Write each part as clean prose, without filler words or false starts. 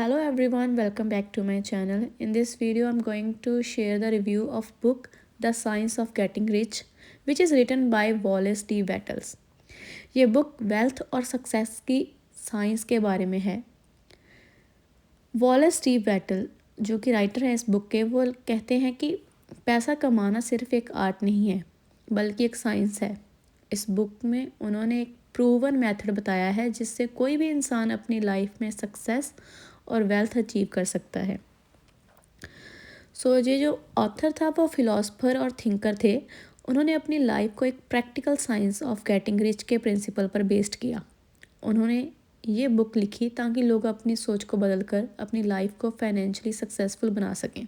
Hello everyone, welcome back to my channel. In this video, I'm going to share the review of book The Science of Getting Rich, which is written by Wallace D. Battles. ये book wealth और success की science के बारे में है। Wallace D battle जो कि writer हैं इस बुक के, वो कहते हैं कि पैसा कमाना सिर्फ एक आर्ट नहीं है बल्कि एक साइंस है। इस बुक में उन्होंने एक प्रूवन मेथड बताया है जिससे कोई भी इंसान अपनी लाइफ में सक्सेस और वेल्थ अचीव कर सकता है। ये जो ऑथर था वो फिलोसफर और थिंकर थे। उन्होंने अपनी लाइफ को एक practical science of getting rich के प्रिंसिपल पर बेस्ड किया। उन्होंने ये बुक लिखी ताकि लोग अपनी सोच को बदलकर अपनी लाइफ को फाइनेंशियली सक्सेसफुल बना सकें।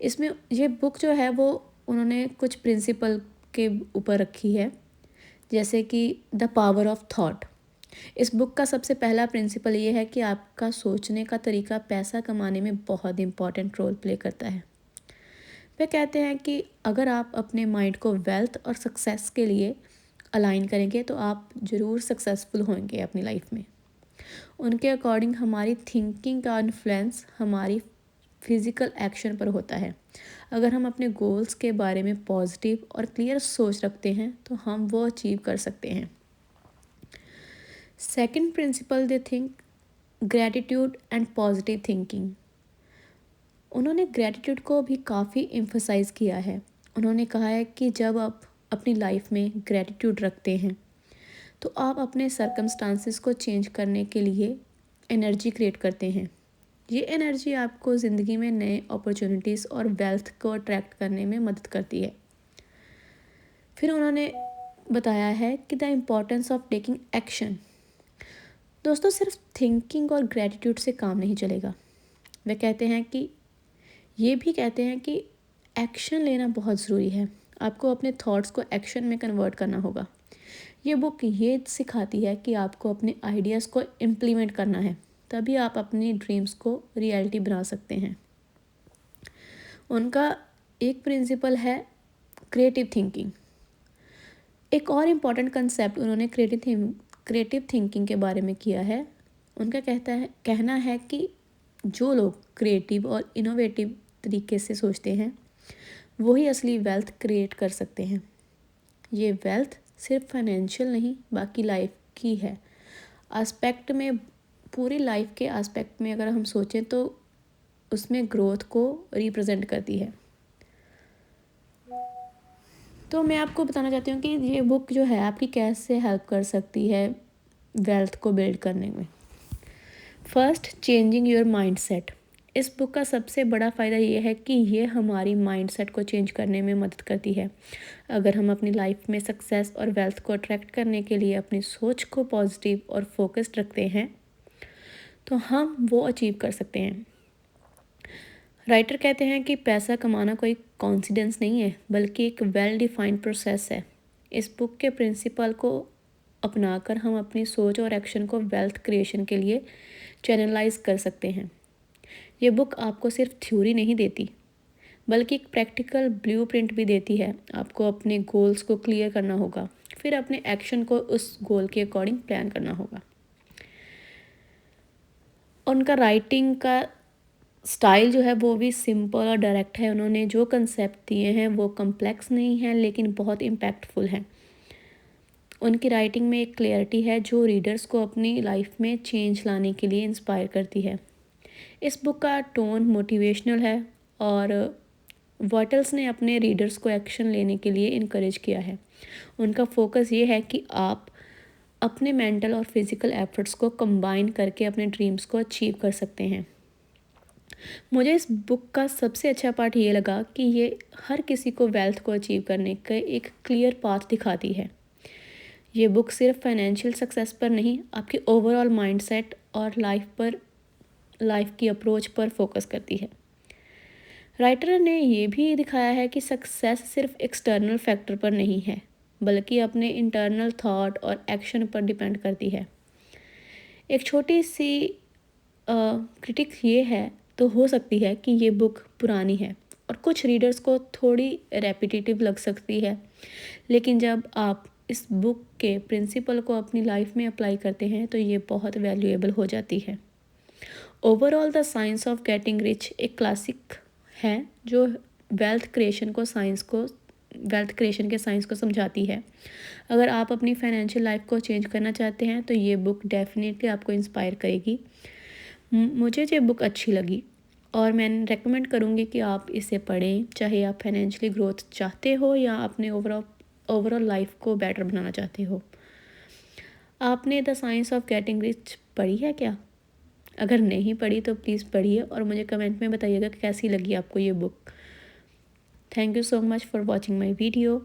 इसमें ये बुक जो है वो उन्होंने कुछ प्रिंसिपल के ऊपर रखी है, जैसे कि द पावर ऑफ थॉट। इस बुक का सबसे पहला प्रिंसिपल ये है कि आपका सोचने का तरीका पैसा कमाने में बहुत इम्पॉर्टेंट रोल प्ले करता है। वे कहते हैं कि अगर आप अपने माइंड को वेल्थ और सक्सेस के लिए अलाइन करेंगे तो आप ज़रूर सक्सेसफुल होंगे अपनी लाइफ में। उनके अकॉर्डिंग हमारी थिंकिंग का इन्फ्लुएंस हमारी फिज़िकल एक्शन पर होता है। अगर हम अपने गोल्स के बारे में पॉजिटिव और क्लियर सोच रखते हैं तो हम वो अचीव कर सकते हैं। Second principle they think gratitude and positive thinking. उन्होंने ग्रैटिट्यूड को भी काफ़ी एम्फसाइज़ किया है। उन्होंने कहा है कि जब आप अपनी लाइफ में ग्रैटिट्यूड रखते हैं तो आप अपने सर्कमस्टांसेस को चेंज करने के लिए एनर्जी क्रिएट करते हैं। ये एनर्जी आपको ज़िंदगी में नए अपॉर्चुनिटीज़ और वेल्थ को अट्रैक्ट करने में मदद करती है। फिर उन्होंने बताया है कि the importance of taking action. दोस्तों, सिर्फ थिंकिंग और ग्रैटिट्यूड से काम नहीं चलेगा। वे कहते हैं कि एक्शन लेना बहुत ज़रूरी है। आपको अपने थॉट्स को एक्शन में कन्वर्ट करना होगा। ये बुक ये सिखाती है कि आपको अपने आइडियाज़ को इम्प्लीमेंट करना है, तभी आप अपनी ड्रीम्स को रियलिटी बना सकते हैं। उनका एक प्रिंसिपल है क्रिएटिव थिंकिंग। एक और इम्पॉर्टेंट कंसेप्ट उन्होंने क्रिएटिव थिंकिंग के बारे में किया है। उनका कहना है कि जो लोग क्रिएटिव और इनोवेटिव तरीके से सोचते हैं वही असली वेल्थ क्रिएट कर सकते हैं। ये वेल्थ सिर्फ फाइनेंशियल नहीं बाकी लाइफ की है एस्पेक्ट में, पूरी लाइफ के एस्पेक्ट में अगर हम सोचें तो उसमें ग्रोथ को रिप्रेजेंट करती है। तो मैं आपको बताना चाहती हूँ कि ये बुक जो है आपकी कैसे हेल्प कर सकती है वेल्थ को बिल्ड करने में। First, changing your mindset. इस बुक का सबसे बड़ा फ़ायदा ये है कि ये हमारी माइंडसेट को चेंज करने में मदद करती है। अगर हम अपनी लाइफ में सक्सेस और वेल्थ को अट्रैक्ट करने के लिए अपनी सोच को पॉजिटिव और फोकस्ड रखते हैं तो हम वो अचीव कर सकते हैं। राइटर कहते हैं कि पैसा कमाना कोई कॉन्सिडेंस नहीं है बल्कि एक वेल डिफाइंड प्रोसेस है। इस बुक के प्रिंसिपल को अपनाकर हम अपनी सोच और एक्शन को वेल्थ क्रिएशन के लिए चैनलाइज कर सकते हैं। ये बुक आपको सिर्फ थ्योरी नहीं देती बल्कि एक प्रैक्टिकल ब्लूप्रिंट भी देती है। आपको अपने गोल्स को क्लियर करना होगा, फिर अपने एक्शन को उस गोल के अकॉर्डिंग प्लान करना होगा। उनका राइटिंग का स्टाइल जो है वो भी सिंपल और डायरेक्ट है। उन्होंने जो कंसेप्ट दिए हैं वो कॉम्प्लेक्स नहीं है लेकिन बहुत इम्पैक्टफुल हैं। उनकी राइटिंग में एक क्लियरिटी है जो रीडर्स को अपनी लाइफ में चेंज लाने के लिए इंस्पायर करती है। इस बुक का टोन मोटिवेशनल है और वॉटल्स ने अपने रीडर्स को एक्शन लेने के लिए इनकरेज किया है। उनका फोकस ये है कि आप अपने मेंटल और फिज़िकल एफर्ट्स को कंबाइन करके अपने ड्रीम्स को अचीव कर सकते हैं। मुझे इस बुक का सबसे अच्छा पार्ट ये लगा कि ये हर किसी को वेल्थ को अचीव करने का एक क्लियर पाथ दिखाती है। ये बुक सिर्फ फाइनेंशियल सक्सेस पर नहीं, आपके ओवरऑल माइंडसेट और लाइफ की अप्रोच पर फोकस करती है। राइटर ने ये भी दिखाया है कि सक्सेस सिर्फ एक्सटर्नल फैक्टर पर नहीं है बल्कि अपने इंटरनल थॉट और एक्शन पर डिपेंड करती है। एक छोटी सी क्रिटिक ये है तो हो सकती है कि ये बुक पुरानी है और कुछ रीडर्स को थोड़ी रेपिटेटिव लग सकती है, लेकिन जब आप इस बुक के प्रिंसिपल को अपनी लाइफ में अप्लाई करते हैं तो ये बहुत वैल्यूएबल हो जाती है। Overall the science of getting rich एक क्लासिक है जो वेल्थ क्रिएशन के साइंस को समझाती है। अगर आप अपनी फाइनेंशियल लाइफ को चेंज करना चाहते हैं तो ये बुक डेफिनेटली आपको इंस्पायर करेगी। मुझे ये बुक अच्छी लगी और मैं रेकमेंड करूँगी कि आप इसे पढ़ें, चाहे आप फाइनेंशियली ग्रोथ चाहते हो या अपने ओवरऑल लाइफ को बेटर बनाना चाहते हो। आपने the science of getting rich पढ़ी है क्या? अगर नहीं पढ़ी तो प्लीज़ पढ़िए और मुझे कमेंट में बताइएगा कि कैसी लगी आपको ये book. Thank you so much for watching my video.